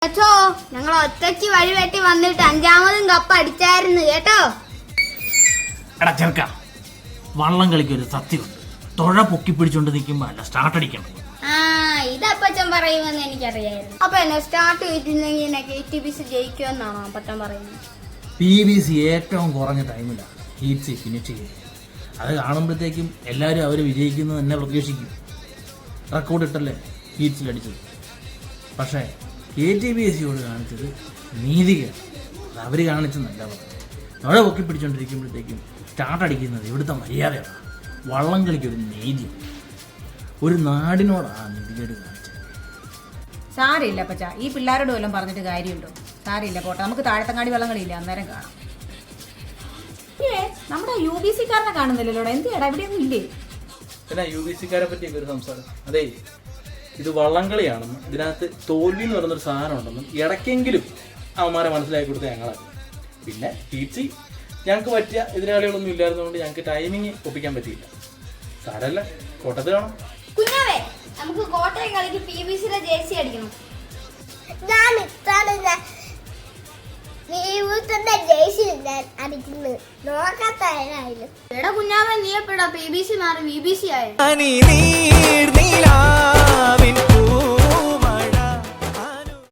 അച്ഛോ, ഞങ്ങൾ ഒറ്റയ്ക്ക് വഴി വെട്ടി വന്നിട്ട് അഞ്ചാമതും കപ്പ് അടിച്ചായിരുന്നു കേട്ടോ. എടാ ചെറുക്ക, വള്ളം കളിക്കൊരു സത്യമുണ്ട്. തുഴ പൊക്കി പിടിച്ചോണ്ട് നിൽക്കുമ്പോ അല്ല സ്റ്റാർട്ട് അടിക്കണം. ഇതപ്പച്ചൻ പറയുമെന്ന് എനിക്കറിയായിരുന്നു. അപ്പൊ എന്നെ സ്റ്റാർട്ട് ചെയ്തിട്ടുണ്ടെങ്കിൽ KTBC ജയിക്കുമെന്നാണോ അപ്പച്ചൻ പറയുന്നത്? PBC ഏറ്റവും കുറഞ്ഞ ടൈമിലാണ് ഹീറ്റ്സ് ഫിനിഷ് ചെയ്യുന്നത്. അത് കാണുമ്പോഴത്തേക്കും എല്ലാവരും അവർ വിജയിക്കുന്നത് തന്നെ പ്രതീക്ഷിക്കും. റെക്കോർഡ് ഇട്ടല്ലേ ഹീറ്റ്സിൽ അടിച്ചത്. പക്ഷേ KTBCയോട് കാണിച്ചത് നീതികേട്. അത് അവർ കാണിച്ചെന്നല്ല പറഞ്ഞത്. തുഴ പൊക്കി പിടിച്ചോണ്ടിരിക്കുമ്പോഴത്തേക്കും സ്റ്റാർട്ട് അടിക്കുന്നത് ഇവിടുത്തെ മര്യാദയാണ്. വള്ളം കളിക്കൊരു നീതിയുണ്ട്. ഒരു നാടിനോടാണ് നീതികേട് കാണിച്ചത്. സാരമില്ല അപ്പച്ച, ഈ പിള്ളേരോട് വല്ലതും പറഞ്ഞിട്ട് കാര്യമുണ്ടോ? സാരമില്ല, പോട്ടെ, നമുക്ക് താഴത്തങ്ങാടി വള്ളം കളിയില്ല, അന്നേരം കാണാം. നമ്മുടെ UBC കാരനെ കാണുന്നില്ലല്ലോ, എന്തിയാടാ ഇവിടെയൊന്നും ഇല്ലേ? പിന്നെ UBC-ക്കാരെ പറ്റിയൊക്കെ ഒരു സംസാരം. അതെ, ഇത് വള്ളംകളിയാണെന്നും ഇതിനകത്ത് തോൽവി എന്ന് പറയുന്നൊരു സാധനം ഉണ്ടെന്നും ഇടയ്ക്കെങ്കിലും അവന്മാരെ മനസ്സിലാക്കി കൊടുത്ത ഞങ്ങളാണ്. പിന്നെ ഹീറ്റ്സി ഞങ്ങൾക്ക് പറ്റിയ എതിരാളികളൊന്നും ഇല്ലായിരുന്നതുകൊണ്ട് ഞങ്ങൾക്ക് ടൈമിങ് ഒപ്പിക്കാൻ പറ്റിയില്ല. സാരല്ല, കോട്ടത്ത് കാണാം. കുഞ്ഞാവേ, നമുക്ക് കോട്ടയം കളിക്ക് PBCയുടെ ജേഴ്സി അടിക്കണം. എടാ കുഞ്ഞാവേ, നീ എപ്പോഴാ PBC മാറി VBC ആയ?